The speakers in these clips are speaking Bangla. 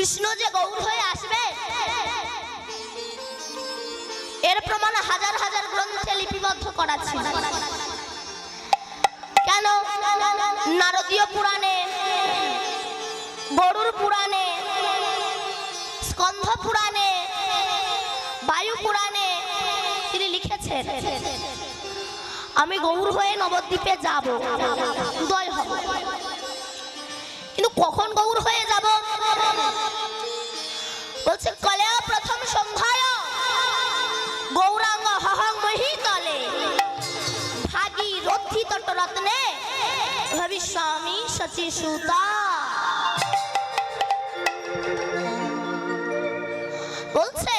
কৃষ্ণ যে গৌর হয়ে আসবে এর প্রমাণ হাজার হাজার গ্রন্থে লিপিবদ্ধ করা ছিল। কেন? নারদীয় পুরাণে, গরুড় পুরাণে, স্কন্ধ পুরাণে, বায়ু পুরাণে তিনি লিখেছেন আমি গৌর হয়ে নবদ্বীপে যাব, উদয় হব। কিন্তু কখন গৌর হয়ে যাব? বলছে কলেও প্রথম সন্ধ্যায় গৌরাঙ্গ হহং মহিতলে ভাগী রথি তটরত্নে ভবিষ্যামি সচি সুতা। বলছে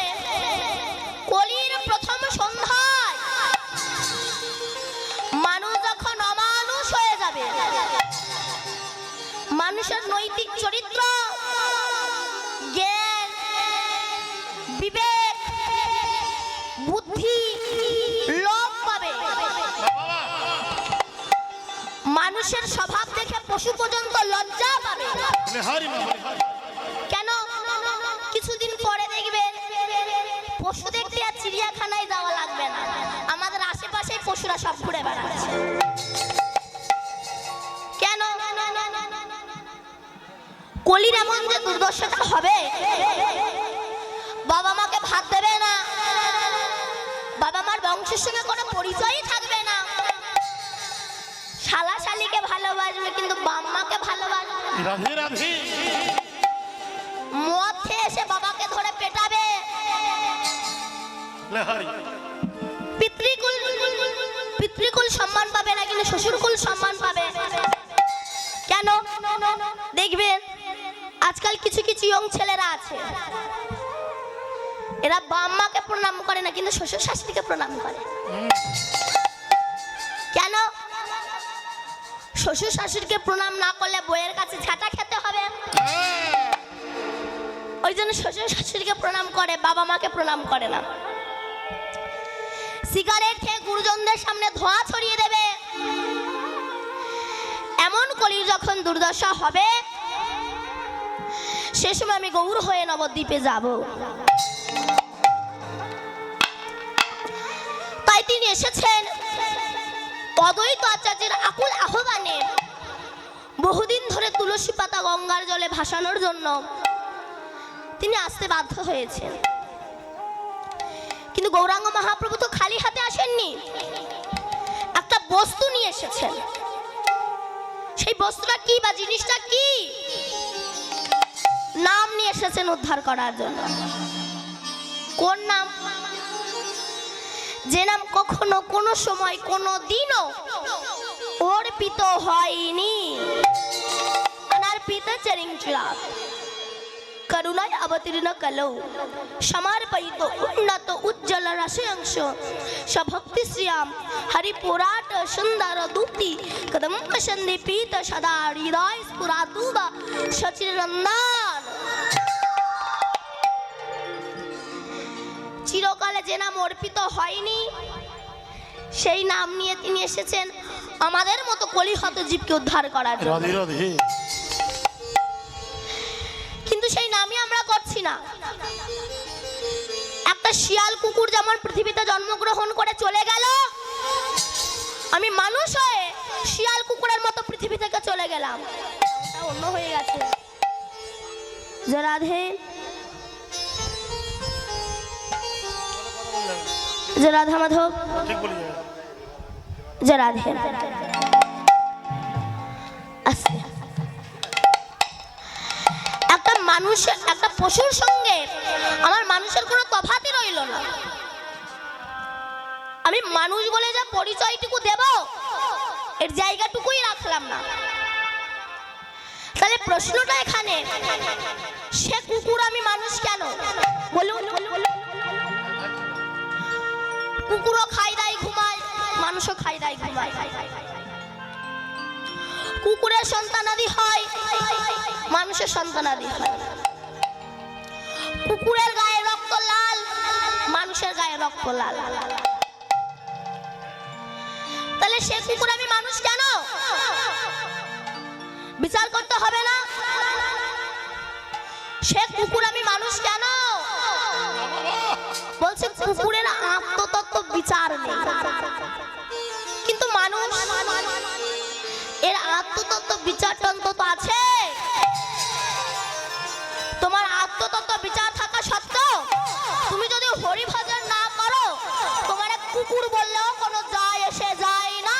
কলির প্রথম সন্ধ্যায় মানুষ যখন অমানুষ হয়ে যাবে, মানুষের নৈতিক চরিত্র, জ্ঞান, বিবেক, বুদ্ধি লোপ পাবে। মানুষের স্বভাব দেখে পশু পর্যন্ত লজ্জা পাবে। কেন? কিছুদিন পরে দেখবেন পশু দেখতে আর চিড়িয়াখানায় যাওয়া লাগবে না, আমাদের আশেপাশে পশুরা সব ঘুরে বেড়াচ্ছে। কেন? কলির এমন যে দুর্দশাটা হবে, বাবা মাকে ভাত দেবে না, বাবা মার বংশের সঙ্গে কোনো পরিচয়ই থাকবে না, শালা শালিকে ভালোবাসবে কিন্তু বাম্মাকে ভালোবাসবে। মদ খেয়ে এসে বাবাকে ধরে পেটাবে, পিতৃকুল সম্মান পাবে না কিন্তু শ্বশুরকুল সম্মান পাবে। কেন? দেখবেন আজকাল কিছু কিছু ইয়ং ছেলেরা আছে, এরা বাম্মাকে প্রণাম করে না কিন্তু শ্বশুর শাশুড়িকে প্রণাম করে। কেন? শ্বশুর শাশুড়িকে প্রণাম না করলে বইয়ের কাছে ঝাঁটা খেতে হবে, ওই জন্য শ্বশুর শাশুড়িকে প্রণাম করে, বাবা মাকে প্রণাম করে না। সিগারেট খেয়ে গুরুজনদের সামনে ধোঁয়া ছড়িয়ে দেবে। এমন কলির যখন দুর্দশা হবে, সে সময় আমি গৌর হয়ে নবদ্বীপে যাব। তাই তিনি এসেছেন অদ্বৈত আচার্যের আকুল আহ্বানে বহুদিন ধরে তুলসী পাতা গঙ্গার জলে ভাসানোর জন্য তিনি আসতে বাধ্য হয়েছেন। কিন্তু গৌরাঙ্গ মহাপ্রভু তো খালি হাতে আসেননি, একটা বস্তু নিয়ে এসেছেন। সেই বস্তুটা কি বা জিনিসটা কি? নাম নিয়ে এসেছেন উদ্ধার করার জন্য। কোন নাম? যে নাম কখনো কোনো সময় কোনো দিনও অর্পিত হয়নি। অনার্পিত চরিঞ্চলা করুণায় অবতীর্ণ কলৌ সমর্পিত উন্নত উজ্জ্বল রসয়ংশ সভক্তি শ্রিয়াম হরিপুরাট সুন্দর দুক্তি কদম সন্দীপিত সদা হৃদয় স্ফুরাতুবা সচিরনন্দন। চিরকালে যে নাম অর্পিত হয়নি সেই নাম নিয়ে তিনি এসেছেন আমাদের মতো কলিহত জীবকে উদ্ধার করার জন্য। কিন্তু সেই নামই আমরা করছি না। একটা শিয়াল কুকুর যেমন পৃথিবীতে জন্মগ্রহণ করে চলে গেল, আমি মানুষ হয়ে শিয়াল কুকুরের মতো পৃথিবী থেকে চলে গেলাম, অন্য হয়ে গেছে। যে রাধে, যে রাধা মাধব, যে রাধে। একটা মানুষের, একটা পশুর সঙ্গে আমার মানুষের কোনো তফাতই রইল না। আমি মানুষ বলে যা পরিচয়টুকু দেব, এর জায়গাটুকুই রাখলাম না। তাহলে প্রশ্নটা এখানে, সে কুকুর আমি মানুষ কেন? বলুন। কুকুরও খাই দাই ঘুমায়, মানুষও খাই দাই ঘুমায়। কুকুরের সন্তানাদি হয়, মানুষের সন্তানাদি হয়। কুকুরের গায়ে রক্ত লাল, মানুষের গায়ে রক্ত লাল। তাহলে সে কুকুর আমি মানুষ কেন? বিচার করতে হবে না? সে কুকুর আমি মানুষ কেন? বলছে কুকুরের আত্মতত্ত্ব বিচার নেই, কিন্তু মানুষ এর আত্মতত্ত্ব বিচারটা অন্তত আছে। তোমার আত্মতত্ত্ব বিচার থাকা সত্ত্বেও তুমি যদি হরি ভজন না করো, তোমার এক কুকুর বললেও কোনো যায় এসে যায় না।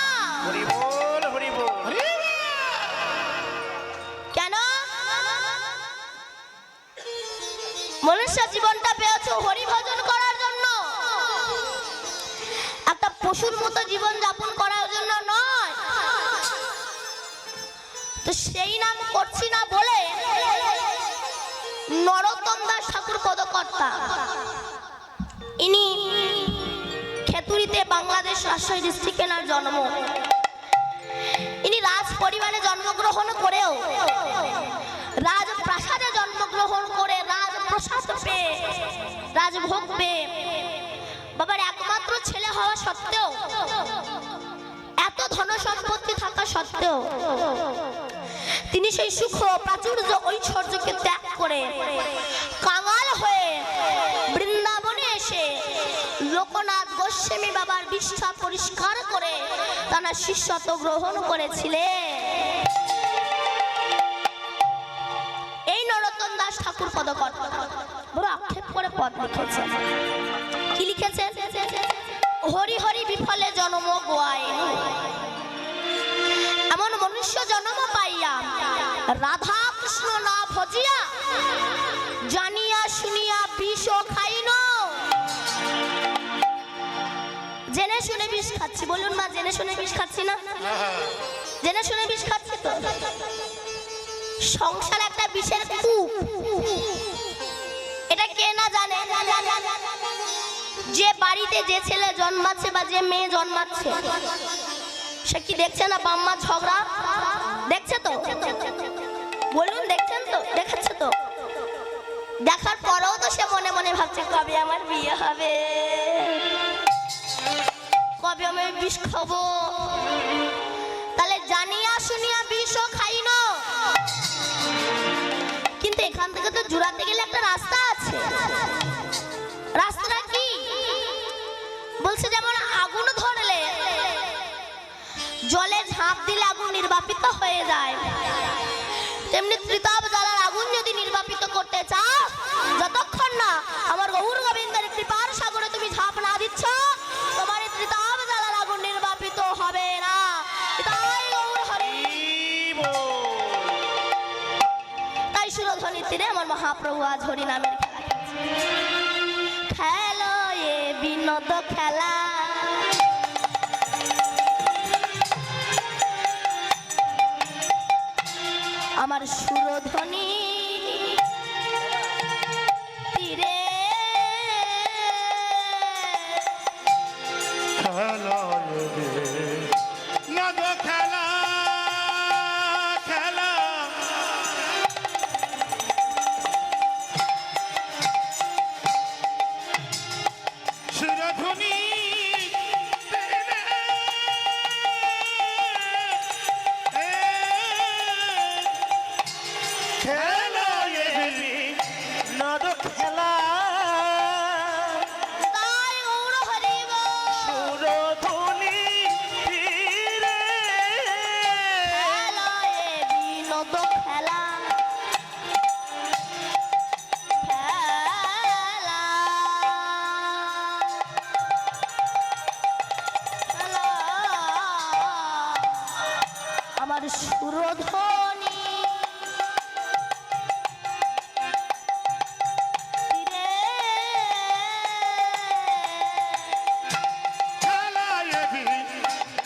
কেন? মনুষ্য জীবনটা পেয়েছো হরি ভজন করার জন্য, একটা পশুর মতো জীবন যাপন করার জন্য নয়। তো সেই নাম করছি না বলে নরোত্তম দাস ঠাকুর পদকর্তা, ইনি খেতুরিতে বাংলাদেশ রাজশাহী ডিস্ট্রিক্টে এনার জন্ম। ইনি রাজ পরিবারে জন্মগ্রহণ করেও রাজপ্রাসাদে জন্মগ্রহণ করে রাজপ্রসাদ পেয়ে রাজভোগ পেয়ে বাবার একমাত্র ছেলে হওয়া সত্ত্বেও, এত ধন সম্পত্তি থাকা সত্ত্বেও তিনি সেই সুখ প্রাচুর্য ঐশ্বর্যকে ত্যাগ করে কাঙাল হয়ে বৃন্দাবনে এসে লোকনাথ গোস্বামী বাবার বিষ্ঠা পরিষ্কার করে তারা শিষ্যত্ব গ্রহণ করেছিলেন। এই নরোত্তম দাস ঠাকুর পদকর্তা বড় আক্ষেপ করে পদ লিখেছেন। কি লিখেছেন? হরি হরি বিফলে জন্ম গোয়ায়, এমন মনুষ্য জন্ম পাইয়া রাধা কৃষ্ণ না ভজিয়া জানিয়া শুনিয়া বিষ খাইন। জেনে শুনে বিষ খাচ্ছি, বলুন মা, জেনে শুনে বিষ খাচ্ছি না? জেনে শুনে বিষ খাচ্ছি তো। সংসার একটা বিষের কূপ, এটা কে না জানে? যে বাড়িতে যে ছেলে জন্মাচ্ছে বা যে মেয়ে জন্মাচ্ছে, সে কি দেখছে না বাম্মা ঝগড়া? দেখছে তো? বলুন দেখছেন তো? দেখাচ্ছে তো? দেখার পরেও তো সে মনে মনে ভাবছে কবে আমার বিয়ে হবে, কবে আমি বিষ খাবো। তাহলে জানিয়া শুনিয়া বিষও খাই না, কিন্তু এখান থেকে তো জুড়াতে গেলে একটা রাস্তা আছে। রাস্তাটা কি? বলছে যেমন আগুন ধরলে জলে ঝাঁপ দিলে আগুন নির্বাপিত হয়ে যায়, তেমনি ত্রিতাপ জ্বালার আগুন যদি নির্বাপিত করতে চাও, যতক্ষণ না আমার গৌর গোবিন্দের কৃপার সাগরে তুমি ঝাঁপ না দিচ্ছ, তোমার ত্রিতাপ জ্বালার আগুন নির্বাপিত হবে না। তাই সুরধ্বনি তীরে আমার মহাপ্রভু আজ হরি নামের খেলা, এ বিনোদ খেলা, আমার সুরধ্বনি তীরে খেলা, নদ খেলা, খেলা সুরধ্বনি খেলা, নদ খেলা, তাই গৌর হরি বল। সুরধ্বনি তীরে খেলা, এ বিনোদ খেলা, খেলা, খেলা, আমার সুরধ্বনি তীরে খেলা,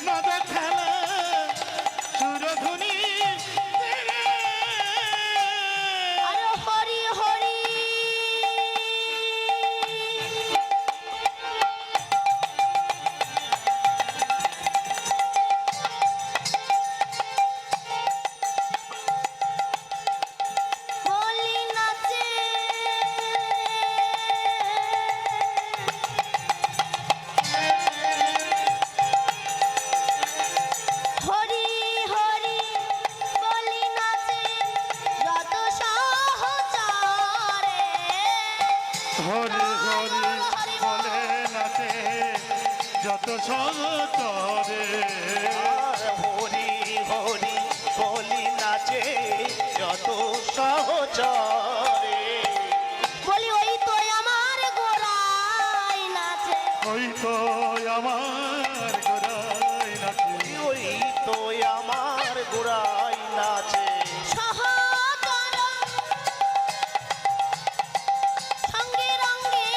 নদ খেলা, সুরধ্বনি তীরে আর হরি হরি সহচরে আর হরি হরি বলি নাচে যত সহচরে। বলি ওই তো আমার গোড়ায় নাচে, ওই তো আমার গোড়ায় নাচে, ওই তো আমার গোড়ায় নাচে। সহচর সঙ্গে রঙ্গে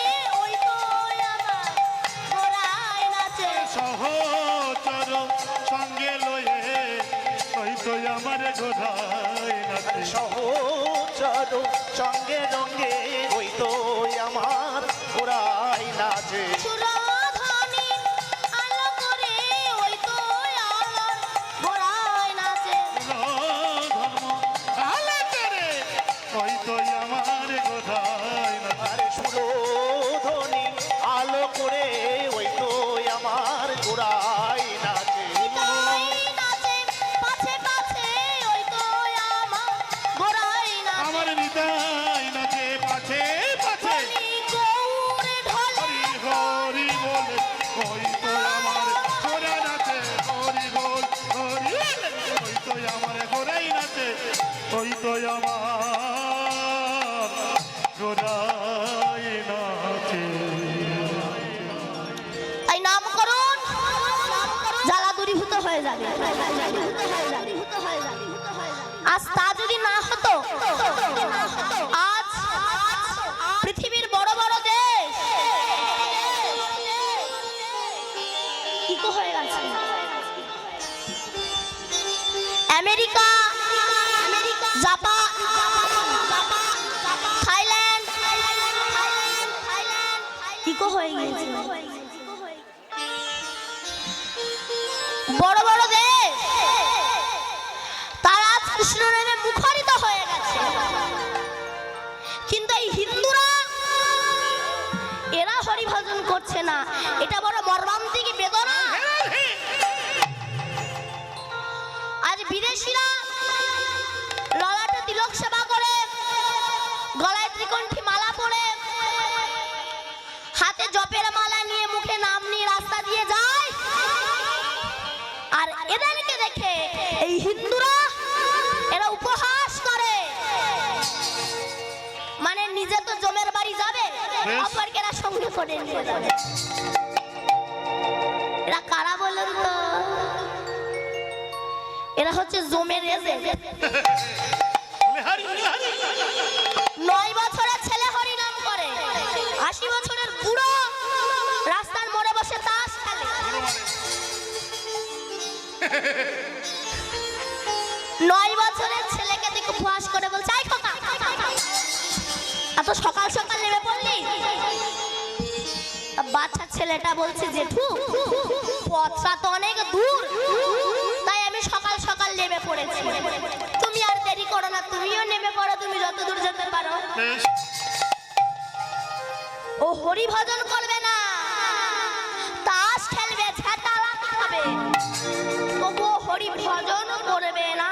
ওই তো আমার গোড়ায় নাচে। সহচর সঙ্গে লয়ে ওই তো আমার গোড়ায় নাচে। সহচর সঙ্গে রঙ্গে ওই তো আমার গোড়ায় নাচে। সুরধ্বনি আলো করে ওই তো আমার গোড়ায় নাচে। ধর্ম আলোচরে ওই তো আমার গোড়ায় নাচে। আর সুরধ্বনি আলো করে ওই তো আমার গোড়ায় নাচে। নিতাই নাচে পাছে পাছে ওই তো আমার গোড়ায় নাচে। আমার নিতাই নাচে পাছে পাছে, বলি গৌরে ঢলে হরি হরি বলে ওই তো আমার গোড়া নাচে। হরি বল হরি বলে ওই তো আমার গোড়াই নাচে। ওই তো আমার গোড়াই নাচে। তাই নামকরণ জ্বালা দূরীভূত হয়ে যাবে। আজ তা যদি না হতো, আজ পৃথিবীর বড় বড় দেশ ইকো হয়ে গেছে। আমেরিকা, জাপান, থাইল্যান্ড ইকো হয়ে গিয়েছে। বড় বড় দেশ তারা আজ কৃষ্ণ নামে মুখরিত হয়ে গেছে, কিন্তু এই হিন্দুরা এরা হরি ভজন করছে না। এটা বড় মর্মান্তিক বেদনা। আজ বিদেশিরা ললাটে তিলক সেবা করে, গলায় ত্রিকণ্ঠী মালা পরে, হাতে জপের মালা নিয়ে, মুখে নাম নিয়ে রাস্তা দিয়ে যায়। আর এদেরকে দেখে এই হিন্দুরা এরা উপহাস করে। মানে নিজে তো জমের বাড়ি যাবে, অপরকে এরা সঙ্গে করে নিয়ে যাবে। এরা কারা বলেন তো? এরা হচ্ছে জমের এজেন্ট। 9 বছরের ছেলে হরি নাম করে, 80 বছরের বুড়ো রাস্তার মোড়ে বসে তাস খেলে। 9 বছরের ছেলেকে দেখে উপহাস করে বলছে, আই খোকা, এত সকাল সকাল নেমে পড়লি? বাচ্চা ছেলেটা বলছে, জেঠু পথটা তো অনেক দূর, তাই আমি সকাল সকাল নেমে পড়েছি। তুমি আর দেরি করো না, তুমিও নেমে পড়ো, তুমি যত দূর যেতে পারো। বেশ, ও হরি ভজন করবে না, তাস খেলবে, ঝাঁটালা খাবে, তবুও হরি ভজন করবে না।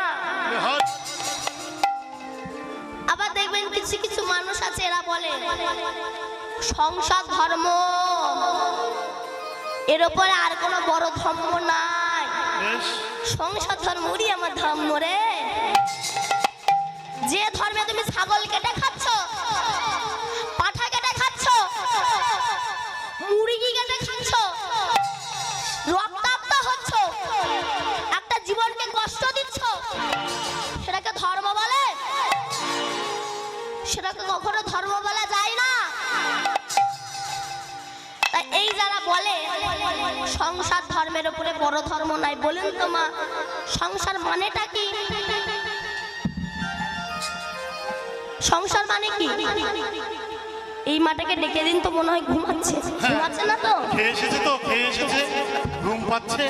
হর আবার দেখবেন কিছু কিছু মানুষ আছে, এরা বলে সংসার ধর্ম, এর উপরে আর কোনো বড় ধর্ম নাই। বেশ, সংসার ধর্মই আমার ধর্ম রে। যে ধর্মে তুমি ছাগল কেটে খাচ্ছ, পাঠা কেটে খাচ্ছ, মুরগি কেটে খাচ্ছ, রক্তাক্ত হচ্ছ, একটা জীবনকে কষ্ট দিচ্ছ, সেটাকে ধর্ম বলে? সেটাকে কখনো ধর্ম বলা যায় না। তাই এই যারা বলে সংসার ধর্মের উপরে বড় ধর্ম নাই, বলেন তো মা, সংসার মানেটা কি? সংসার মানে কি? এই মাটাকে ডেকে দিন তো, মনে হয় ঘুমাচ্ছে। ঘুমাচ্ছে না তো? খেয়ে এসেছে তো, খেয়ে এসেছে, ঘুম পাচ্ছে।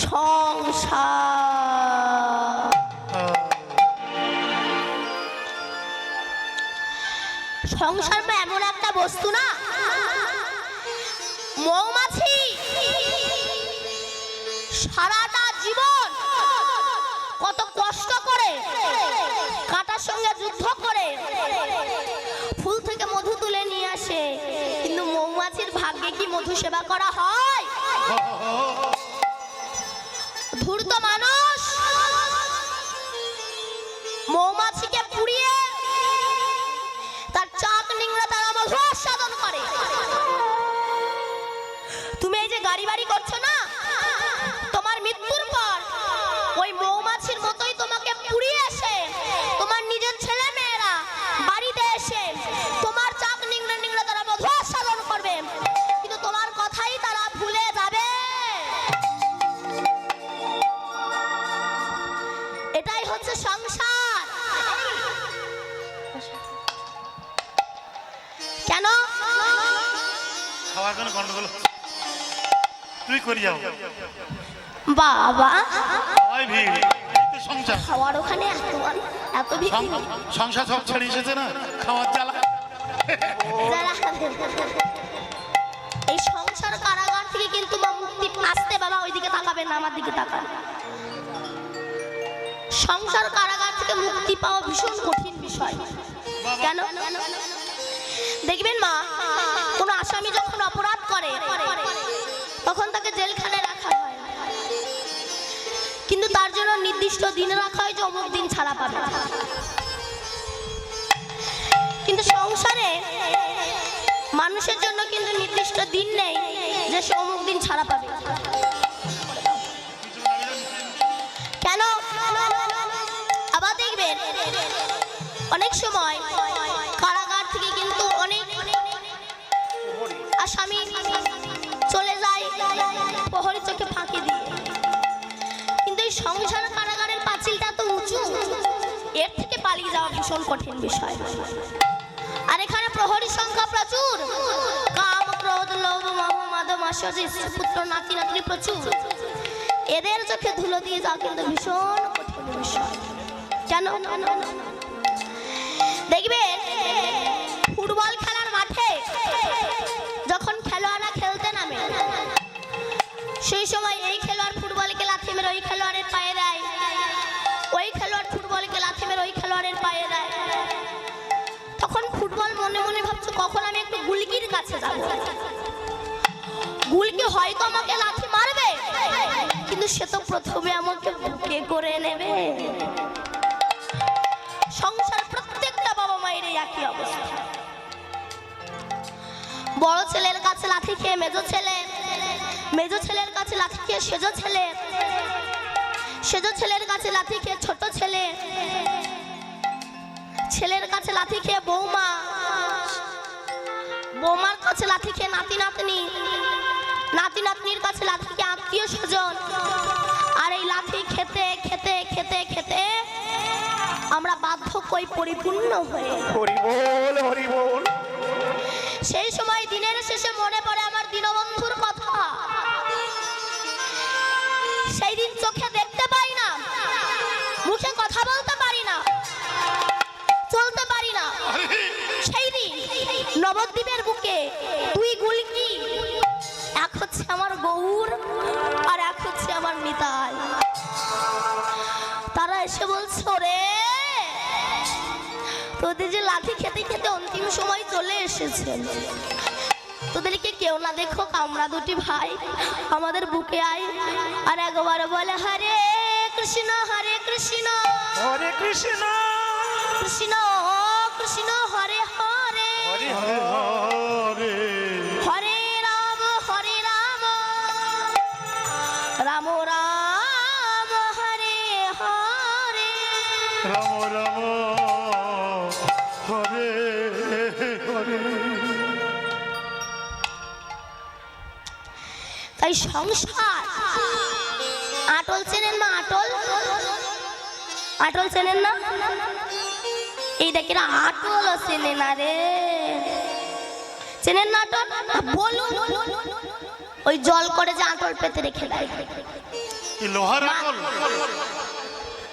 সংসার, সংসার বা এমন একটা বস্তু না, মৌমাছি সারাটা জীবন কত কষ্ট করে কাঁটার সঙ্গে যুদ্ধ করে ফুল থেকে মধু তুলে নিয়ে আসে, কিন্তু বন্ধু সেবা করা হয়? ধূর্ত মানুষ মৌমাছিকে পুড়িয়ে তার চাক নিংড়ে তারা মধু আস্বাদন করে। তুমি এই যে গাড়ি বাড়ি করছো না, তোমার মৃত্যুর পর ওই মৌমাছির মতোই তোমাকে পুড়িয়ে এসে তোমার নিজের ছেলে মেয়েরা বাড়িতে এসে তোমার চাক নিংড়ে নিংড়ে তারা মধু আস্বাদন করবে, কিন্তু তোমার কথাই তারা ভুলে যাবে। এটাই হচ্ছে সংসার। কেন খাওয়ার কোনো গন্ডগোল তুই করি যাও বাবা? ওই ভিড়, এই তো সংসার। খাওয়ার ওখানে এত ভিড়। সংসার সব ছেড়ে এসেছে না, খাওয়ার জ্বালা। এই সংসার কারাগার থেকে কিন্তু মুক্তি আসতে, বাবা ওইদিকে তাকাবেন না, আমার দিকে তাকান। সংসার কারাগার থেকে মুক্তি পাওয়া ভীষণ কঠিন বিষয়। কেন দেখবেন মা, কোন আসামি যখন অপরাধ করে তখন তাকে জেলখানায় রাখা হয়, কিন্তু তার জন্য নির্দিষ্ট দিন রাখা হয় যে অমুক দিন ছাড়া পাবে। কিন্তু সংসারে মানুষের জন্য কিন্তু নির্দিষ্ট দিন নেই যে সে অমুক দিন ছাড়া পাবে। কেন? আবার দেখবেন অনেক সময় কারাগার থেকে কিন্তু অনেক আসামি চলে যায় প্রহরী চোখে ফাঁকি দিয়ে, কিন্তু এই সংসার কারাগারের পাঁচিলটা তো উঁচু, এর থেকে পালিয়ে যাওয়া ভীষণ কঠিন বিষয়। আর এখানে প্রহরীর সংখ্যা প্রচুর, কাম ক্রোধ লোভ মোহ মাদক মাৎসর্য পুত্র নাতি নাতনি প্রচুর, এদের চোখে ধুলো দিয়ে যাওয়া কিন্তু ভীষণ কঠিন বিষয়। কেন দেখবেন ফুটবল খেলার মাঠে যখন খেলোয়াড়রা খেলতে নামে, সেই সময় এই খেলোয়াড় ফুটবলকে লাথি মেরে ওই খেলোয়াড়ের পায়ে দেয়, ওই খেলোয়াড় ফুটবলকে লাথি মেরে ওই খেলোয়াড়ের পায়ে দেয়। তখন ফুটবল মনে মনে ভাবছে কখন আমি একটু গুলকির কাছে যাব, গুলকি হয়তো আমাকে লাথি মারবে, কিন্তু সে তো প্রথমে আমাকে বুকে করে নেবে। সংসার প্রত্যেকটা বাবা মায়ের একই অবস্থা। বড় ছেলের কাছে লাথি খেয়ে মেজো ছেলে, মেজো ছেলের কাছে লাথি খেয়ে সেজো ছেলে, সেজো ছেলের কাছে লাথি খেয়ে ছোট ছেলে, ছেলের কাছে লাথি খেয়ে বৌমা, বৌমার কাছে লাথি খেয়ে নাতি নাতনি, নাতি নাতনির কাছে লাথি খেয়ে আত্মীয় স্বজন। আর এই লাথি খেতে খেতে খেতে খেতে আমরা বার্ধক্যই পরিপূর্ণ হয়ে। হরি বল, হরি বল। সেই সময় দিনের শেষে মনে পড়ে আমার দীনবন্ধুর কথা। সেই দিন চোখে দেখতে পাই না, মুখে কথা বলতে পারি না, চলতে পারি না। সেই দিন নবদ্বীপের বুকে দুই গুলকি, এক হচ্ছে আমার গৌর আর এক হচ্ছে আমার নিতাই। তারা এসে বলছে, রে তোদের যে লাঠি খেতে খেতে অন্তিম সময় চলে এসেছে, তোদেরকে কেউ না দেখো, আমরা দুটি ভাই আমাদের বুকে আয়। আর একবার বলে হরে কৃষ্ণ হরে কৃষ্ণ হরে কৃষ্ণ কৃষ্ণ কৃষ্ণ হরে হরে হরে হরে হরে রাম রাম রাম হরে হরে। রাম রাম হরে হরে। তাই সংসার, আটল চেনেন না? আটল, আটল চেনেন না? এই দেখেন আটল চেনে না রে, চেনেন না আটল? বলুন, ওই জল করে যে আটল পেতে রেখে দেয়, লোহার আটল,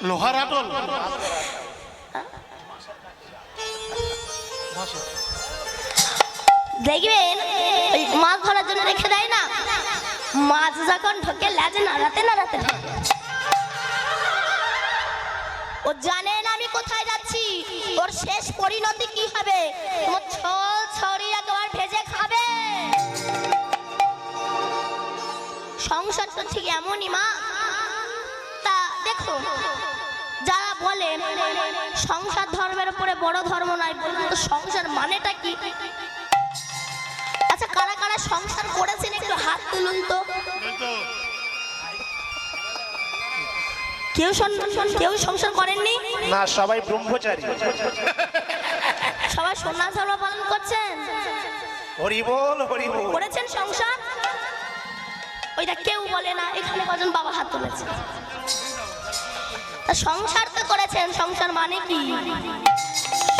লোহার আটল। দেখবেন ওই মাছ ধরার জন্য রেখে দেয় না, মাছ যখন ঢোকে লেজে নাড়াতে নাড়াতে ঢোকে। ও জানে না আমি কোথায় যাচ্ছি, ওর শেষ পরিণতি কি হবে, তোমার ছল ছড়ি একবার ভেজে খাবে। সংসার তো ঠিক এমনই মা। তা দেখো, যারা বলে সংসার ধর্মের উপরে বড় ধর্ম নাই, বলুন তো সংসার মানেটা কি? আচ্ছা, কারা কারা সংসার করেছেন একটু হাত তুলুন তো। কেউ সংসার করেননি? না, সবাই ব্রহ্মচারী। সবাই সন্ন্যাস ধর্ম পালন করছেন। হরি বল, হরি বল। করেছেন সংসার? ওইটা কেউ বলে না। এখানে কজন বাবা হাত তুলেছে? তা সংসার তো করেছেন, সংসার মানে কি?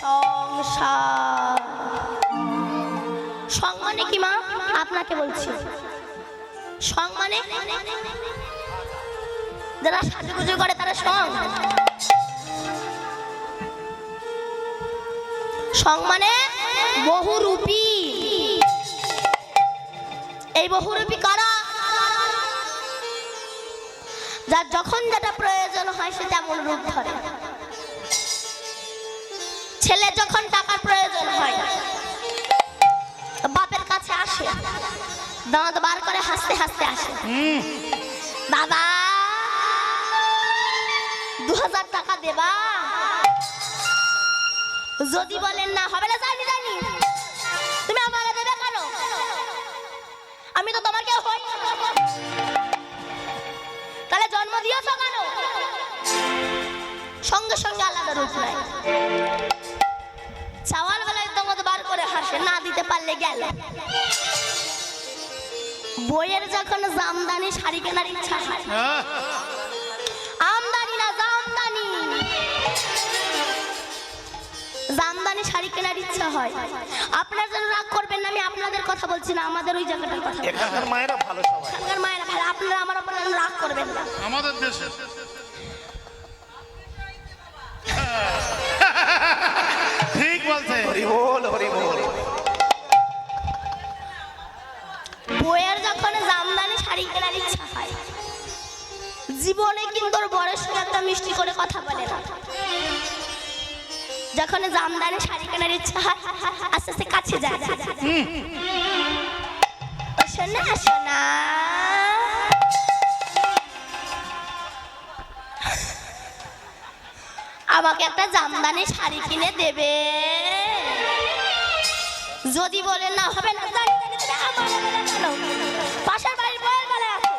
সংসার সং মানে কি মা? আপনাকে বলছি, সং মানে যারা সাজুগুজু করে তারা সং। সং মানে বহুরূপী। এই বহুরূপী কারা? যার যখন যেটা প্রয়োজন হয় সে তেমন রূপ ধরে। ছেলে যখন টাকার প্রয়োজন হয় বাপের কাছে আসে, দাঁত বার করে হাসতে হাসতে আসে, দাদা 2000 টাকা দেবা? যদি বলেন না হবে না, জানি জানি, তুমি আমাকে দেবে কেন? আমি তো তোমাকে হই। তাহলে জন্ম দিয়েছ কেন? সঙ্গে সঙ্গে আলাদা রূপ নেয়। চাওয়ার বেলায় তোমাকে বার করে হাসে, না দিতে পারলে গেল। বইয়ের যখন জামদানি শাড়ি কেনার ইচ্ছা হয়, আমদানি না জামদানি, জামদানি শাড়ি কেনার ইচ্ছা হয়। আপনার জন্য রাগ করবেন না, আমি আপনাদের কথা বলছি না, আমাদের ওই জায়গাটার কথা। এখানকার মায়েরা ভালো, সবাই এখানকার মায়েরা ভালো। আপনারা আমার উপর রাগ করবেন না। আমাদের দেশে ঠিক বলছে। হরি বল, হরি বল। বইয়ের যখন জামদানি শাড়ি কেনার ইচ্ছা হয়, জীবনে কিন্তু ওর বড়ের সঙ্গে একটা মিষ্টি করে কথা বলে না। যখন জামদানি শাড়ি কেনার ইচ্ছা হয় আস্তে আস্তে কাছে যায়, শোনা শোনা আমাকে একটা জামদানি শাড়ি কিনে দেবে? যদি বলে না হবে না, জানি জানি জানি, আমার বেলায় কেন? পাশের বাড়ির বউয়ের বেলায় আছে,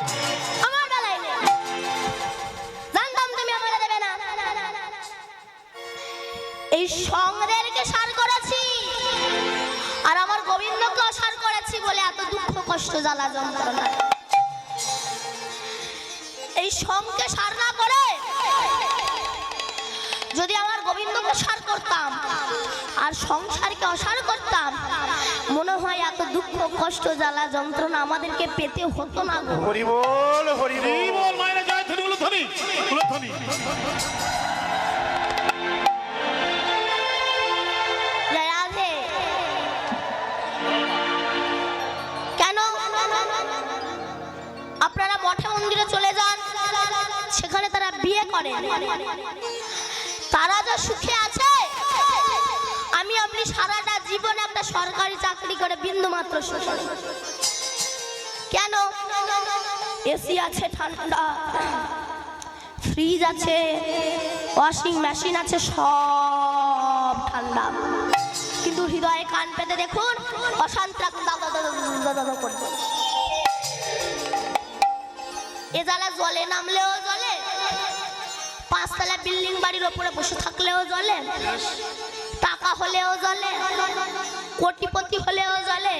আমার বেলায় নেই। জানতাম তুমি আমার দেবে না। এই সংদেরকে সার করেছি আর আমার গোবিন্দকে সার করেছি বলে এত দুঃখ কষ্ট জ্বালা যন্ত্রণা। এই সংকে সার না করে যদি আমার গোবিন্দকে সার করতাম আর সংসারকে অসার করতাম, মনে হয় এত দুঃখ কষ্ট জ্বালা যন্ত্রণা আমাদেরকে পেতে হতো না গো। হরি বল, হরি বল। মায়েরা জয় ধ্বনি, ধ্বনি ধ্বনি। জয় রাধে। কেন আপনারা মঠে মন্দিরে চলে যান, সেখানে তারা বিয়ে করে, তারা যা সুখে আছে, আমি আপনি সারাটা জীবনে একটা সরকারি চাকরি করে বিন্দু মাত্র সুখ নেই। কেন? এসি আছে ঠান্ডা, ফ্রিজ আছে, ওয়াশিং মেশিন আছে, সব ঠান্ডা, কিন্তু হৃদয়ে কান পেতে দেখুন অশান্ত রাখুন, দাদা করবে। এ জ্বালা জলে নামলেও জলে, 5 তলা বিল্ডিং বাড়ির ওপরে বসে থাকলেও জলে, টাকা হলেও জলে, কোটিপতি হলেও জলে,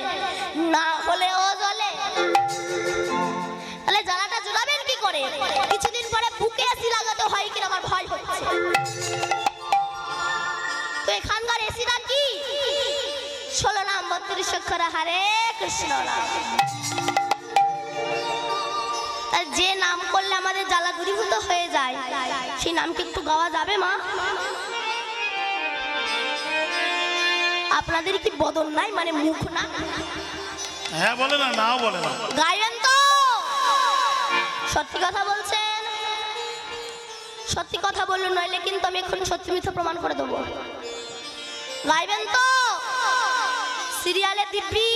না হলেও জলে। তাহলে জ্বালাটা জোড়াবেন কি করে? কিছুদিন পরে বুকে এসি লাগাতে হয় কিনা আমার ভয় হচ্ছে। তো এখানকার এসিটা কি? 16 নাম 32 অক্ষর হরে কৃষ্ণ নাম। তাই যে নাম করলে আমাদের জ্বালা দূরীভূত হয়ে যায়, সেই নামকে একটু গাওয়া যাবে মা? আপনাদের কি বদন নাই, মানে মুখ না? হ্যাঁ বলে না, নাও বলে না। গাইবেন তো? সত্যি কথা বলছেন? সত্যি কথা বলুন, নইলে কিন্তু আমি এখন সত্যি মিথ্যা প্রমাণ করে দেবো। গাইবেন তো? সিরিয়ালে দিব্যি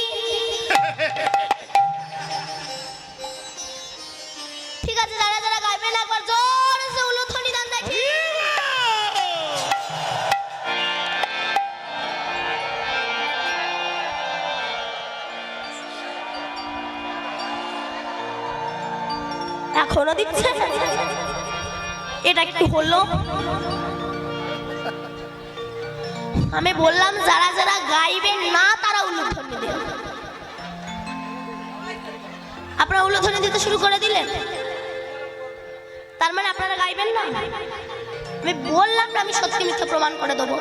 আছে, যারা যারা গাইবেন একবার জোরে সে উলুধ্বনি দেন দেখি। এখনো দিচ্ছে, এটা একটু হলো। আমি বললাম যারা যারা গাইবেন না তারা উলুধ্বনি দেন। আপনারা উলুধ্বনি দিতে শুরু করে দিলেন, তার মানে আপনারা গাইবেন না। আমি বললাম না আমি সত্যি মিথ্যা প্রমাণ করে দেবো।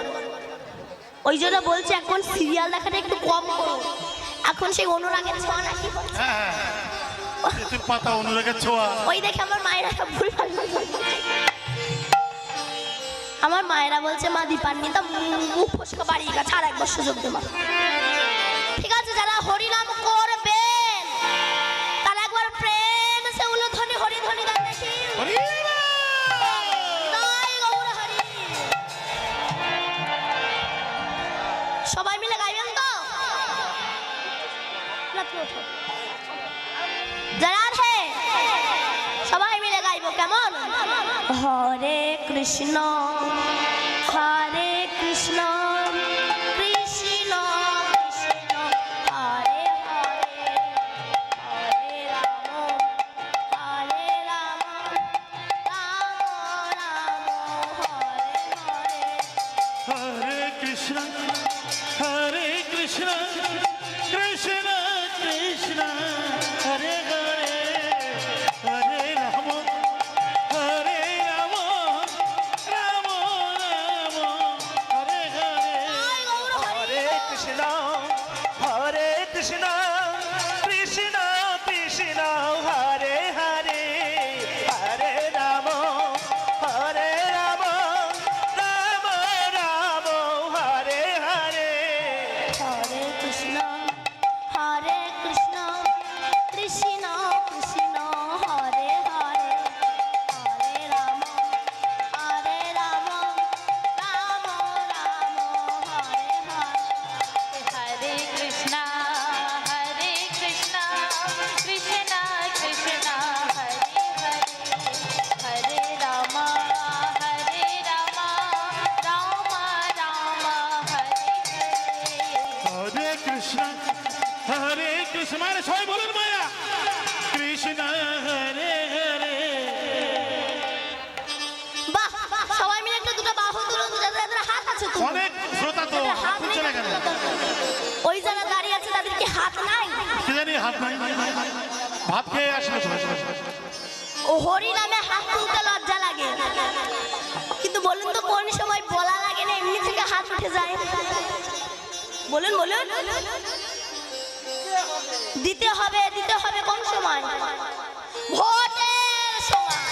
ওই জন্য বলছি এখন সিরিয়াল দেখাটা একটু কম করো। এখন সেই অনুরাগের ছোঁয়া নাকি তেঁতুল পাতা অনুরাগের ছোঁয়া। ওই দেখে আমার মায়েরা সব ভুল ভাল। আমার মায়েরা বলছে মা দীপান্নি তা মুখ ফসকা বাড়িয়ে গেছে, আর একবার সুযোগ দে মা। ঠিক আছে, যারা হরিনাম করবেন তারা একবার প্রেম সে উলুধ্বনি হরিধ্বনি দেন দেখি। জয় গৌর হরি। সবাই মিলে গাইবেন তো? যারা হে সবাই মিলে গাইবো, কেমন? হরে কৃষ্ণ হরে কৃষ্ণ কৃষ্ণ কৃষ্ণ হরে হরে হরে রাম হরে রাম রাম রাম হরে হরে। হরে কৃষ্ণ কৃষ্ণ কৃষ্ণ হরে হরে হরে রাম রাম রাম হরে হরে। হরে কৃষ্ণ কৃষ্ণ কৃষ্ণ হরে হরে হরে রাম রাম রাম রাম হরে হরে। হরে কৃষ্ণ কৃষ্ণ কৃষ্ণ কৃষ্ণ হরে হরে হরে রাম রাম রাম হরে হরে। हरे कृष्णा कृष्ण कृष्ण हरे हरे हरे राम राम राम हरे हरे। हरे कृष्ण मारे सबाई बोलুন माया कृष्ण हरे हरे। বাহ, সবাই মিলে একটা দুটো বাহু তুলুন, যাদের হাত আছে তুলুন। অনেক শ্রোতা তো যাদের হাত হাত নেই, চলে গেল। ওই যারা দাঁড়িয়ে আছে তাদের কি হাত নাই? কি জানি হাত নাই, ভাত খেয়ে আসলে ও হরি নামে হাত তুলতে লজ্জা লাগে, কিন্তু বলুন তো কোন সময় বলা লাগে না এমনি থেকে হাত উঠে যায়? বলুন বলুন। দিতে হবে কোন সময়? ভোটের সময়।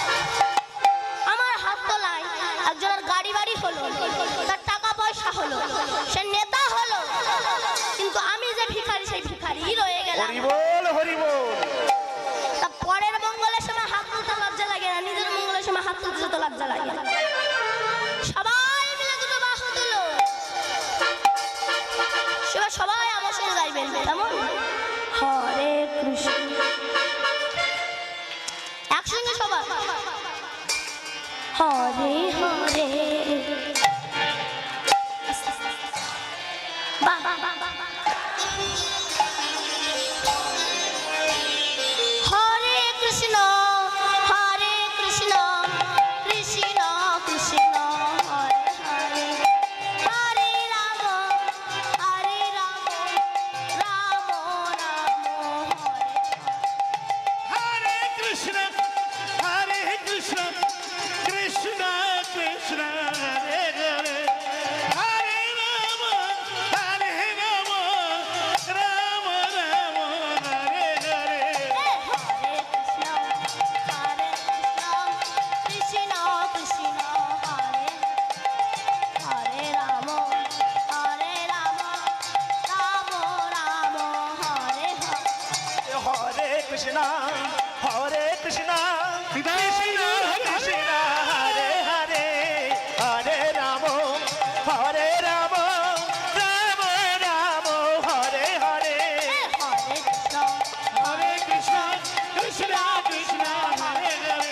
আমার হাত তোলায় একজনের গাড়ি বাড়ি হলো, তার টাকা পয়সা হলো, সে নেতা হলো, কিন্তু আমি যে ভিখারি সেই ভিখারি রয়ে গেলাম। হরি বল। তা পরের মঙ্গলের সময় হাত তুলতে লজ্জা লাগে না, নিজের মঙ্গলের সময় হাত তুলতে তো লজ্জা লাগে। সবাই মিলে দুটো বাহু তুলো, সবাই আমার সঙ্গে গাইবেন, কেমন? হরে কৃষ্ণ একসঙ্গে সবাই হরে হরে। বাহ বাহ বাহ বাহ। হরে কৃষ্ণ কৃষ্ণ কৃষ্ণ হরে হরে হরে রাম রাম রাম হরে हरे कृष्ण कृष्ण कृष्ण हरे हरे हरे राम राम राम हरे हरे। हरे कृष्ण कृष्ण कृष्ण हरे हरे राम राम राम हरे हरे। हरे कृष्ण कृष्ण कृष्ण हरे हरे हरे राम राम राम राम हरे हरे। हरे कृष्ण हरे कृष्ण कृष्ण कृष्ण हरे हरे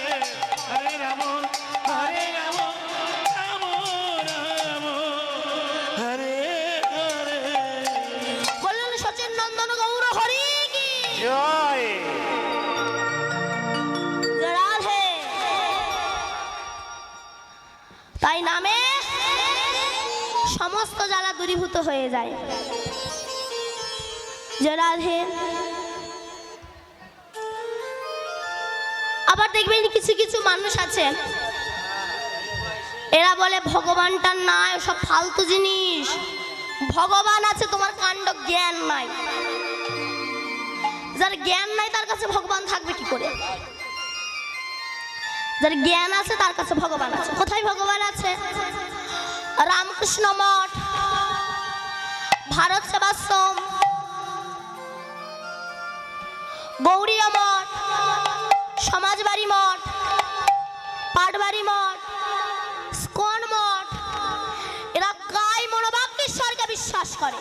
তাই নামে সমস্ত জ্বালা দূরীভূত হয়ে যায়। জয় রাধে। আবার দেখবেন কিছু কিছু মানুষ আছে, এরা বলে ভগবানটা নাই, সব ফালতু জিনিস। ভগবান আছে, তোমার কাণ্ড জ্ঞান নাই। যার জ্ঞান নাই তার কাছে ভগবান থাকবে কি করে? যার জ্ঞান আছে তার কাছে ভগবান আছে। কোথায় ভগবান আছে? রামকৃষ্ণ মঠ, ভারত সেবাশ্রম, গৌরীয় মঠ, সমাজবাড়ি মঠ, পাটবাড়ি মঠ, স্কন মঠ, এরা কায় মনোবাক্যেশ্বরকে বিশ্বাস করে।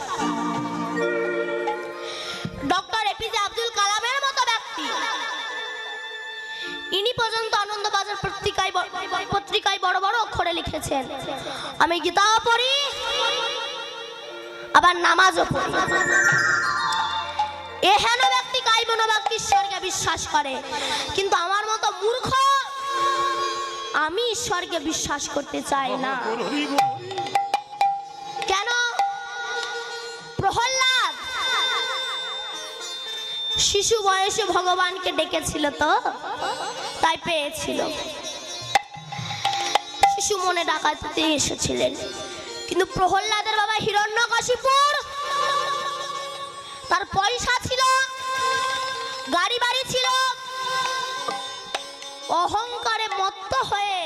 ডক্টর এপিজে আব্দুল কালামের মতো ব্যক্তি, ইনি পর্যন্ত আনন্দবাজার পত্রিকায় বড় বড় অক্ষরে লিখেছেন, আমি গীতাও পড়ি আবার নামাজও পড়ি। এহেন ব্যক্তি কায় মনোবাক্যেশ্বরকে বিশ্বাস করে, কিন্তু আমার মতো মূর্খ আমি ঈশ্বরকে বিশ্বাস করতে চাই না। কেন? প্রহ্লাদ শিশু বয়সে ভগবানকে ডেকেছিল, তো তাই পেয়েছিল। শিশু মনে ডাকাতে এসেছিলেন, কিন্তু প্রহ্লাদের বাবা হিরণ্যকশিপুর, তার পয়সা ছিল, গাড়ি বাড়ি ছিল, অহংকারে মত্ত হয়ে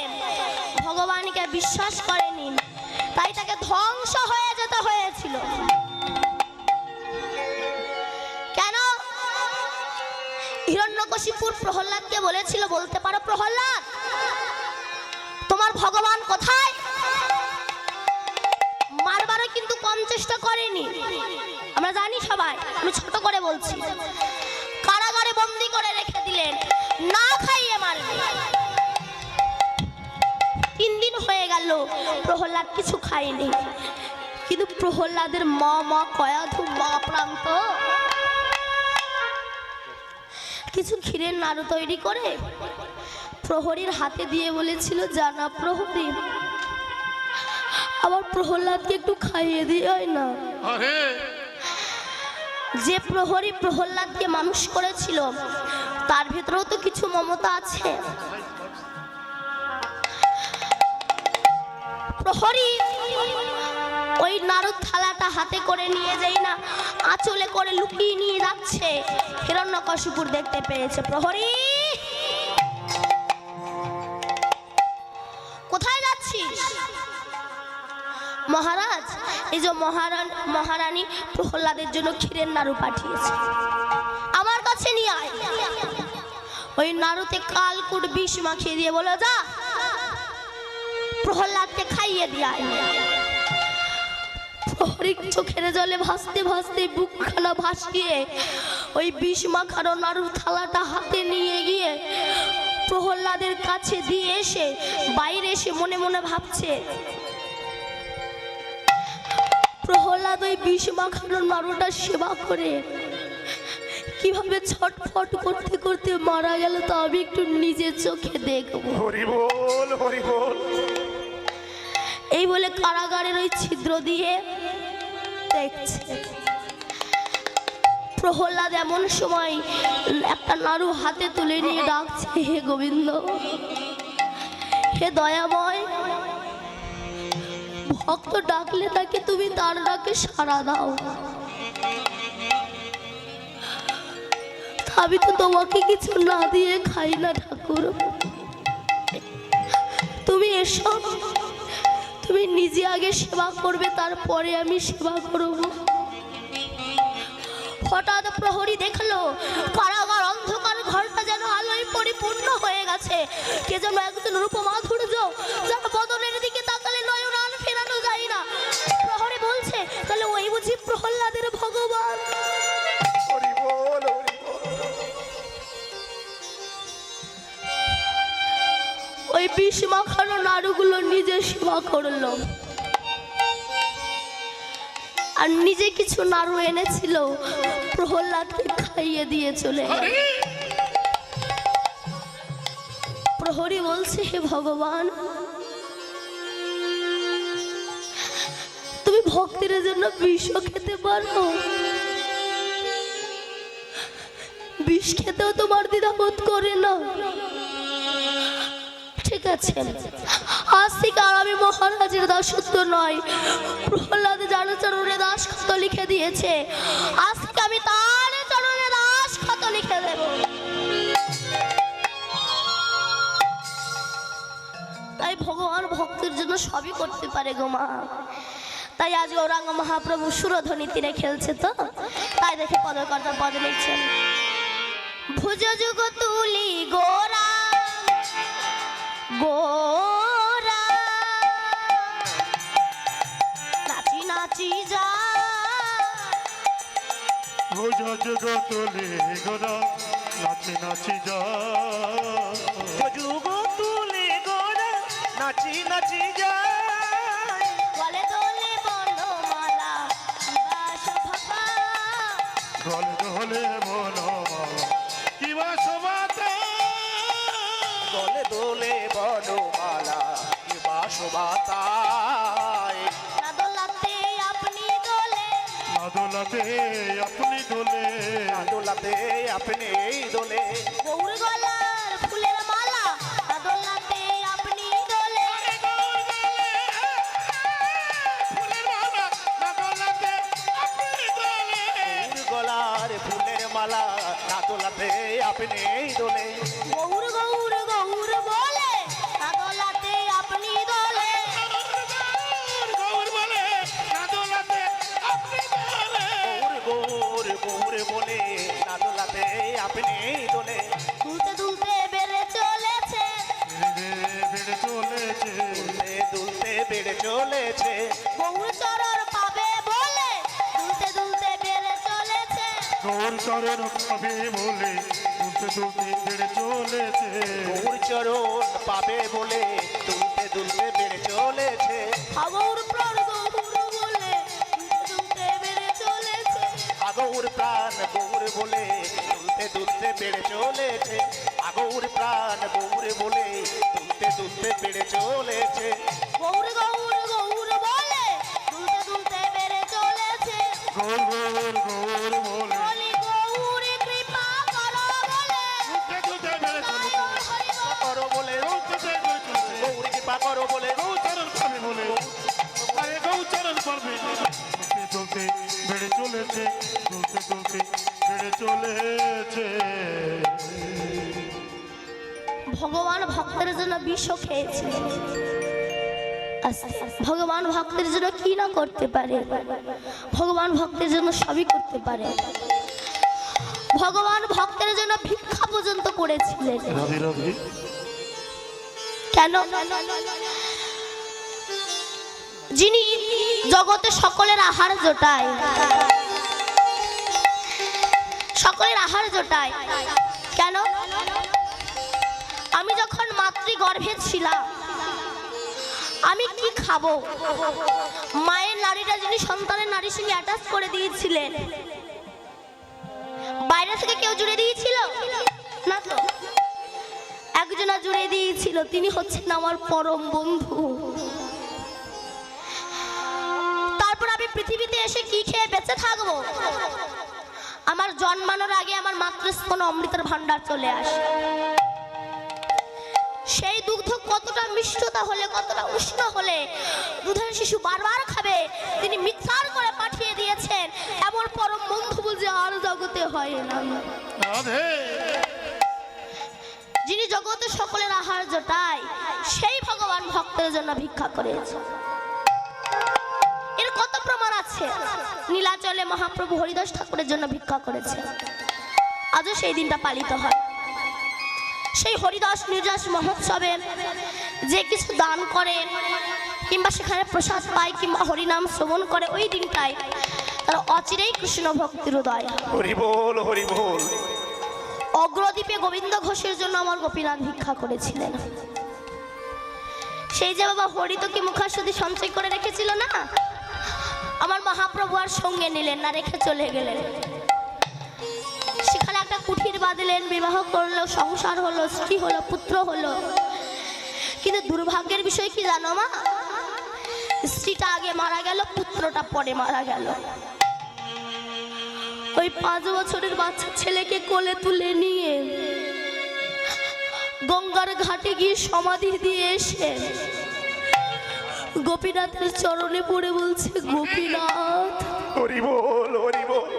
ভগবানকে বিশ্বাস করেনি, তাই তাকে ধ্বংস হয়ে যেতে হয়েছিল। কেন? হিরণ্যকশিপুর প্রহ্লাদকে বলেছিল, বলতে পারো প্রহ্লাদ তোমার ভগবান কোথায়? মারবারও কিন্তু কম চেষ্টা করেনি, আমরা জানি সবাই, আমি ছোট করে বলছি। কারাগারে বন্দি করে রেখে দিলেন, না খাইয়ে মারবে। 3 দিন হয়ে গেল প্রহ্লাদ কিছু খায়নি, কিন্তু প্রহ্লাদের মা কয়াধু মা প্রান্ত কিছু ক্ষীরের নাড়ু তৈরি করে প্রহরীর হাতে দিয়ে বলেছিল, জানা প্রহরী আবার প্রহ্লাদকে একটু খাইয়ে দিয়ে হয় না। যে প্রহরী প্রহ্লাদকে মানুষ করেছিল তার ভিতরেও তো কিছু মমতা আছে। প্রহরী ওই নাড়ুর থালাটা হাতে করে নিয়ে যাই না, আঁচলে করে লুকিয়ে নিয়ে যাচ্ছে, হিরণ্যকশিপুর দেখতে পেয়েছে। প্রহরী কোথায় যাচ্ছিস? মহারাজ, এই যে মহারানী প্রহ্লাদের জন্য ক্ষীরের নাড়ু পাঠিয়েছে, আমার কাছে নিয়ে আয়। ওই নাড়ুতে কালকুট বিষ মাখিয়ে দিয়ে বলে, যা প্রহ্লাদকে খাইয়ে দিয়ে আয়। প্রহরী চোখের জলে ভাসতে ভাসতে বুকখানা ভাসিয়ে ওই বিষ মাখানো নাড়ুর থালাটা হাতে নিয়ে গিয়ে প্রহ্লাদের কাছে দিয়ে এসে বাইরে এসে মনে মনে ভাবছে, প্রহ্লাদ ওই বিষ মাখানো নাড়ুটা সেবা করে কিভাবে ছটফট করতে করতে মারা গেল, তা আমি একটু নিজের চোখে দেখব। হরি বল, হরি বল। এই বলে কারাগারের ওই ছিদ্র দিয়ে দেখছে। প্রহ্লাদ এমন সময় একটা নাড়ু হাতে তুলে নিয়ে ডাকছে, হে গোবিন্দ, হে দয়াময়, ভক্ত ডাকলে তাকে তুমি তার ডাকে সাড়া দাও। আমি তো তোমাকে কিছু না দিয়ে খাই না ঠাকুর, তুমি এসো, তুমি নিজে আগে সেবা করবে, তারপরে আমি সেবা করব। হঠাৎ প্রহরী দেখলো কারাগার অন্ধকার ঘরটা যেন আলোয় পরিপূর্ণ হয়ে গেছে। কে যেন একজন রূপমাধুর্য, যার বদনের দিকে তাকালে নয়ন আর ফেরানো যায় না। প্রহরী বলছে, তাহলে ওই বুঝি প্রহ্লাদের ভগবান। হরি বল, হরি বল। ওই বিষ মাখানো নাড়ুগুলো নিজে সেবা করলো, আর নিজে কিছু নাড়ু এনেছিল প্রহ্লাদকে খাইয়ে দিয়ে চলে গেল। প্রহরী বলছে, হে ভগবান, ভক্তের জন্য বিষ খেতে পারো? বিষ খেতেও তোমার দ্বিধা বোধ করে না? ঠিক আছে, আজ থেকে আর আমি মহারাজের দাসত্ব নয়, প্রহ্লাদ যার চরণে দাস ক্ষত লিখে দিয়েছে, আজ থেকে আমি তার চরণে দাস ক্ষত লিখে দেব। তাই ভগবান ভক্তের জন্য সবই করতে পারে গো মা। তাই আজ গৌরাঙ্গ মহাপ্রভু সুরধ্বনি তীরে খেলছে, তো তাই দেখে পদকর্তা পদ লিখছেন। ভুজ যুগ তুলি গোরা গোরা নাচি নাচি যা, ভুজ যুগ তুলি গোরা নাচি নাচি যা, যুগ তুলে গোরা নাচি নাচি যায়, বলে দোলে বনমালা বাস ভাপা, গলে গলে বনমালা কিবা শোভাতে, দলে দোলে বনমালা কিবা শোভাতায়, না দোলাতে আপনি দোলে, না দোলাতে আপনি দোলে, দোলাতে আপনি দোলে, গৌর গলার ফুলের মালা, না দোলাতে আপনি দোলে, ফুলের মালা না দোলাতে আপনি দোলে, গলার ফুলের মালা না দোলাতে আপনি দোলে, গৌর গৌর গৌর বলে, না দোলাতে আপনি দোলে, গৌর বলে না দোলাতে আপনি দোলে, গৌর গৌর বলে না দোলাতে আপনি দোলে, দুলতে দুলতে বেড়ে চলেছে, বেড়ে চলেছে, দুলতে দুলতে বেড়ে চলেছে, গৌর চরণ পাবে বলে, দুলতে দুলতে বেড়ে চলেছে, গৌর চরণ পাবে বলে দুলতে দুলতে বেড়ে চলেছে, গৌর চরণ পাবে বলে দুলতে দুলতে বেড়ে চলেছে, গৌর প্রাণ গৌর বলে, দুলতে দুলতে বেড়ে চলেছে, আগৌর প্রাণ গৌর বলে দুলতে দুলতে বেড়ে চলেছে, আগৌর প্রাণ গৌর বলে দুলতে দুলতে বেড়ে চলেছে, গৌর গৌর গৌর বলে, দুলতে দুলতে বেড়ে চলেছে, গৌর গৌর গৌর বলে বলি গৌর কৃপা করো বলে, দুলতে দুলতে বেড়ে চলেছে, হরি বল। করো বলে দুলতে দুলতে বেড়ে চলেছে, গৌর কৃপা করো বলে, গৌর চরণ পাবে বলে, আরে গৌর চরণ পাবে, দুলতে দুলতে বেড়ে চলেছে, দুলতে দুলতে বেড়ে চলেছে। ভগবান ভক্তের জন্য বিষ খেয়েছে, ভগবান ভক্তের জন্য কি না করতে পারে? ভগবান ভক্তের জন্য সবই করতে পারে। ভগবান ভক্তের জন্য ভিক্ষা পর্যন্ত করেছিলেন। রাধে রাধে। কেন? যিনি জগতে সকলের আহার জোটায়, সকলের আহার জোটায়। কেন? আমি যখন মাতৃগর্ভে ছিলাম, আমি কি খাবো? মায়ের নারীটা যিনি সন্তানের নারীর সঙ্গে অ্যাটাচ করে দিয়েছিলেন, বাইরে থেকে কেউ জুড়ে দিয়েছিল না তো, একজনা জুড়ে দিয়েছিল, তিনি হচ্ছেন আমার পরম বন্ধু। তারপর আমি পৃথিবীতে এসে কি খেয়ে বেঁচে থাকবো? আমার জন্মানোর আগে আমার মাতৃস্তন অমৃতের ভান্ডার চলে আসে। সেই দুগ্ধ কতটা মিষ্টতা হলে, কতটা উষ্ণ হলে দুধের শিশু বারবার খাবে, তিনি মিক্সার করে পাঠিয়ে দিয়েছেন। এমন পরম বন্ধু বুঝে আর জগতে হয় না। রাধে। যিনি জগতে সকলের আহার জোটায়, সেই ভগবান ভক্তের জন্য ভিক্ষা করেছে। এর কত প্রমাণ আছে? নীলাচলে মহাপ্রভু হরিদাস ঠাকুরের জন্য ভিক্ষা করেছে, আজও সেই দিনটা পালিত হয়। সেই হরিদাস নির্যাস মহোৎসবে যে কিছু দান করে কিংবা সেখানে প্রসাদ পায় কিংবা হরিনাম শ্রবণ করে, ওই দিনটাই তারা অচিরেই কৃষ্ণ ভক্তির উদয়। হরি বল হরি বল। অগ্রদ্বীপে গোবিন্দ ঘোষের জন্য আমার গোপীনাথ ভিক্ষা করেছিলেন। সেই যে বাবা হরিতকি মুখাশুদ্ধি সঞ্চয় করে রেখেছিল না, আমার মহাপ্রভু আর সঙ্গে নিলেন না, রেখে চলে গেলেন। সেখানে একটা কুঠির বাঁধলেন, বিবাহ করলো, সংসার হলো, স্ত্রী হলো, পুত্র হলো। কিন্তু দুর্ভাগ্যের বিষয় কি জানো মা? স্ত্রীটা আগে মারা গেল, পুত্রটা পরে মারা গেল। ওই 5 বছরের বাচ্চা ছেলেকে কোলে তুলে নিয়ে গঙ্গার ঘাটে গিয়ে সমাধি দিয়ে এসে গোপীনাথের চরণে পড়ে বলছে, গোপীনাথ, হরি বল, হরি বল।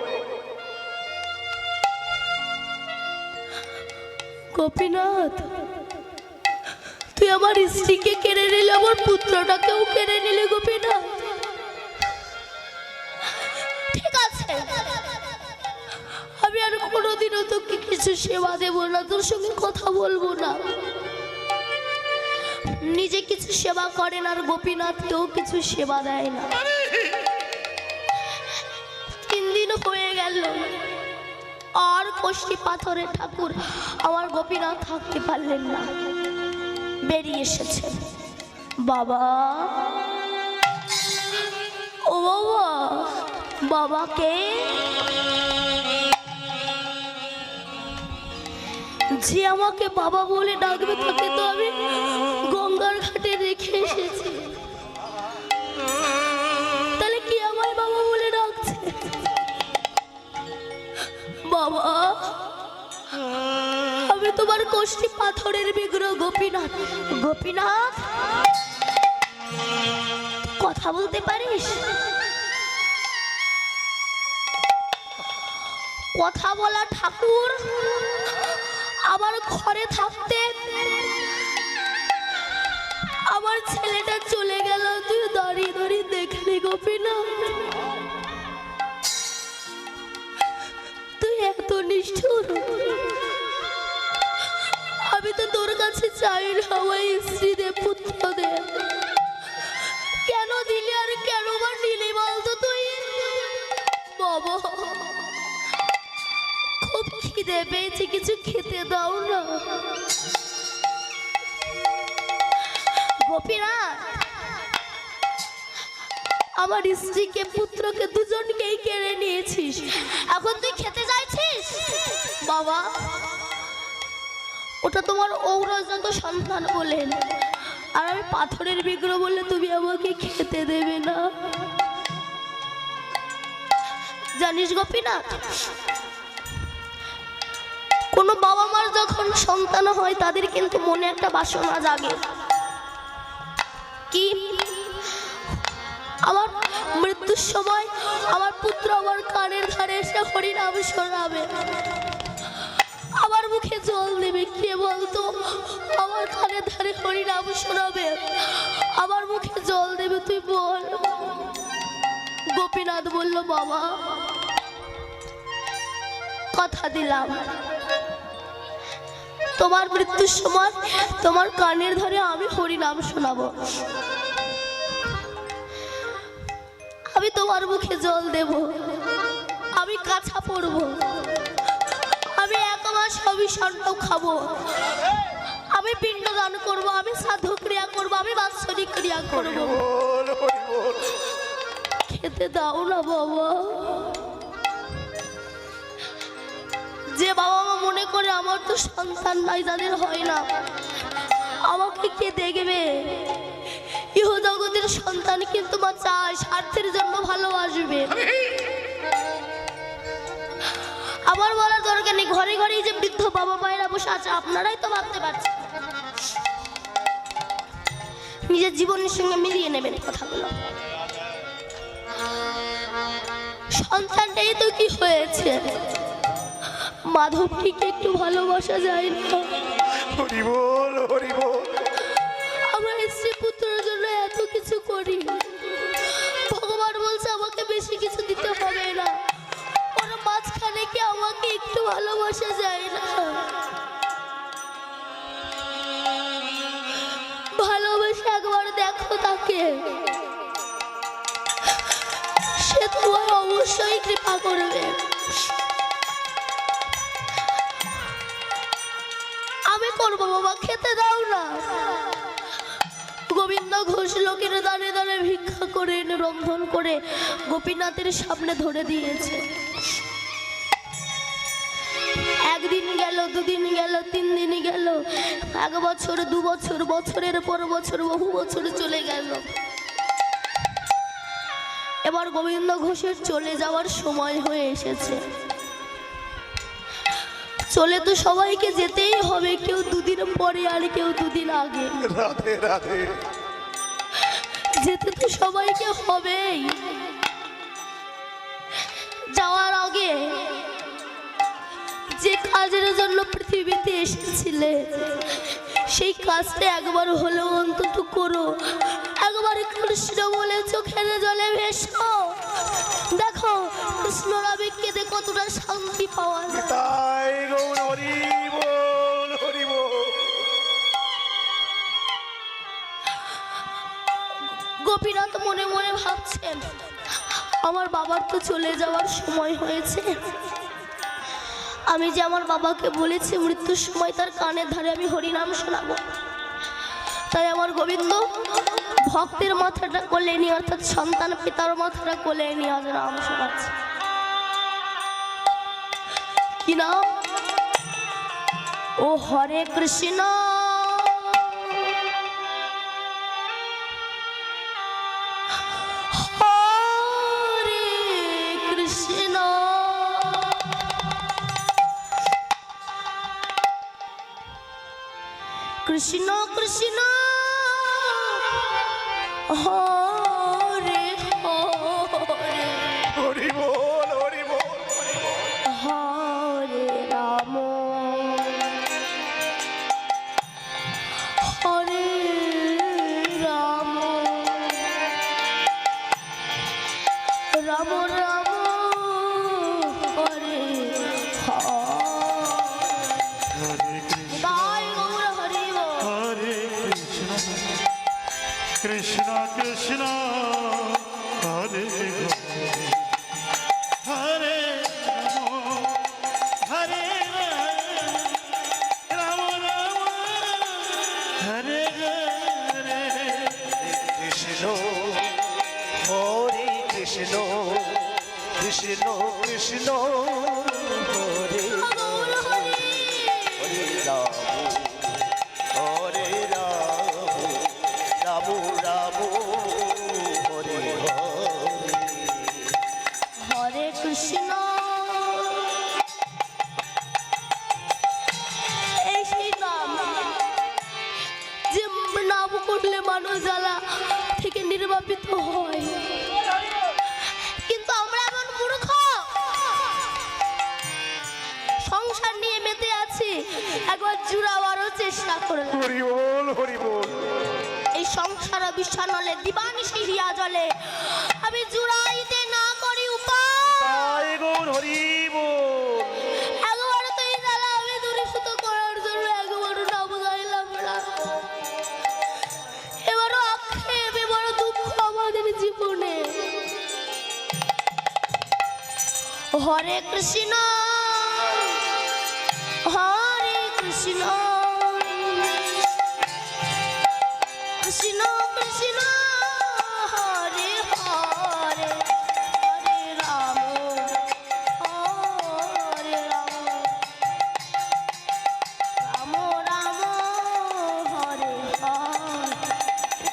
গোপীনাথ, তুই আমার স্ত্রীকে কেড়ে নিলে, আমার পুত্রটাকেও কেড়ে নিলে গোপীনাথ। ঠিক আছে, আমি আর কোনোদিনও তোকে কিছু সেবা দেব না, তোর সঙ্গে কথা বলবো না। নিজে কিছু সেবা করেন আর গোপীনাথকেও কিছু সেবা দেয় না। 3 দিন হয়ে গেল, আর কষ্টি পাথরের ঠাকুর আমার গোপীনাথ থাকতে পারলেন না, বেরিয়ে এসেছে। বাবা, ও বাবা, বাবাকে যে আমাকে বাবা বলে ডাকবে তাকে তো আমি গঙ্গার ঘাটে রেখে এসেছি, তাহলে কি আমায় বাবা বলে ডাকছে? বাবা, আমি তোমার কষ্টি পাথরের বিগ্রহ গোপীনাথ। গোপীনাথ, কথা বলতে পারিস? কথা বলা ঠাকুর আমার ঘরে থাকতে আমার ছেলেটা চলে গেল, তুই দাঁড়িয়ে দাঁড়িয়ে দেখলি গোপীনাথ? তুই এত নিষ্ঠুর। আমি তো তোর কাছে চাই না আমার স্ত্রী দে, পুত্র দে, কেন দিলি আর কেন বা নিলি বলতো তুই? বাবা, খুব খিদে পেয়েছে, কিছু খেতে দাও না। গোপীনাথ, আমার স্ত্রীকে পুত্রকে দুজনকেই কেড়ে নিয়েছিস, এখন তুই খেতে চাইছিস? বাবা, ওটা তোমার ঔরজাত সন্তান বলেন, আর আমি পাথরের বিগ্রহ বললে তুমি আমাকে খেতে দেবে না। জানিস গোপীনাথ, কোনো বাবা মার যখন সন্তান হয় তাদের কিন্তু মনে একটা বাসনা জাগে, কি আমার মৃত্যুর সময় আমার পুত্র আমার কানের ধারে এসে হরিনাম শোনাবে, আমার মুখে জল দেবে। কে বলতো আমার কানের ধারে হরিনাম শোনাবে, আমার মুখে জল দেবে? তুই বল। গোপীনাথ বলল, বাবা, কথা দিলাম তোমার মৃত্যুর সময় তোমার কানের ধরে আমি হরিনাম শোনাবো, আমি তোমার মুখে জল দেব, আমি কাছা পড়ব, আমি 1 মাস অবিষণ্ণ খাবো, আমি পিণ্ডদান করব, আমি সাধু ক্রিয়া করব, আমি বাৎসরিক ক্রিয়া করব। খেতে দাও না বাবা। যে বাবা মা মনে করে আমার তো সন্তান নাই, যাদের হয় না, আমাকে কে দেখবে? ইহ জগতের সন্তান কিন্তু মা চায়, স্বার্থের জন্য ভালোবাসবে। আমার বলার দরকার নেই, ঘরে ঘরে যে বৃদ্ধ বাবা মায়েরা বসে আছে, আপনারাই তো ভাবতে পারছেন, নিজের জীবনের সঙ্গে মিলিয়ে নেবেন কথাগুলো। সন্তানটাই তো কি হয়েছে, মাধবকে একটু ভালোবাসা যায় না? হরি বল, হরি বল। আমার স্ত্রী পুত্রের জন্য এত কিছু করি, ভগবান বলছে আমাকে বেশি কিছু দিতে হবে না, ওর মাঝখানে কি আমাকে একটু ভালোবাসা যায় না? ভালোবাসা একবার দেখো তাকে, সে তোমার অবশ্যই কৃপা করবে। আমি করবো বাবা, খেতে দাও না। গোবিন্দ ঘোষ লোকের দাঁড়ে দাঁড়ে ভিক্ষা করে এনে রন্ধন করে গোপীনাথের সামনে ধরে দিয়েছে। 1 দিন গেল, 2 দিন গেল, 3 দিন গেল, 1 বছর, 2 বছর, বছরের পর বছর, বহু বছর চলে গেল। এবার গোবিন্দ ঘোষের চলে যাওয়ার সময় হয়ে এসেছে। চলে তো সবাইকে যেতেই হবে, কেউ দুদিন পরে আর কেউ দুদিন আগে। রাধে রাধে। যেতে তো সবাইকে হবেই। যাওয়ার আগে যে কাজের জন্য পৃথিবীতে এসেছিলে সেই কাজটা একবার হলেও অন্তত করো। একবার কৃষ্ণ বলে চোখের জলে ভেসো, দেখো কৃষ্ণর আবেগ কেঁদে কতটা শান্তি পাওয়া যায়। তাই গৌর হরি বল, হরি বল। গোপীনাথ মনে মনে ভাবছেন, আমার বাবার তো চলে যাওয়ার সময় হয়েছে। আমি যে আমার বাবাকে বলেছি মৃত্যুর সময় তার কানের ধারে আমি হরিনাম শোনাবো, তাই আমার গোবিন্দ ভক্তের মাথাটা কোলে নিয়ে, অর্থাৎ সন্তান পিতার মাথাটা কোলে নিয়ে আজ নাম শোনাচ্ছে। কি নাম? ও হরে কৃষ্ণ হরে কৃষ্ণ কৃষ্ণ কৃষ্ণ হরে হরে হরি বল, হরি বল। হরে রাম হরে রাম রাম রাম হরে হরে কৃষ্ণ তাই গৌর হরি বল। হরে কৃষ্ণ কৃষ্ণ কৃষ্ণ হরে হরে রাম হরে রাম রাম হরে হরে কৃষ্ণ হরে কৃষ্ণ কৃষ্ণ কৃষ্ণ হরে গৌর হরি হরে রাম হরে রাম রাম রাম হরে হরে। হরে কৃষ্ণ। এই সেই নাম যে নাম করলে মানুষ জ্বালা থেকে নির্বাপিত হয়, কিন্তু আমরা এমন মূর্খ সংসার নিয়ে মেতে আছি। একবার জুড়াবারও চেষ্টা করলাম, হরি বল, হরি বল। এই সংসার বিছানলে দিবানিশি হিয়া জলে আমি জুড়াইতে না করি উপায়। তাই গৌর হরি বল। একবার তো এই জ্বালা আমি দূরীভূত করার জন্য একবারও নাম গাইলাম না। এবারও আক্ষেপ, এবারও দুঃখ আমাদের জীবনে। হরে কৃষ্ণ হরে কৃষ্ণ কৃষ্ণ কৃষ্ণ হরে হরে হরে রাম হরে রাম রাম রাম হরে হরে।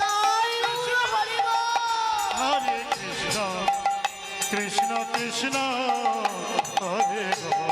তাই গৌর হরি বল। হরে কৃষ্ণ কৃষ্ণ কৃষ্ণ হরে হরে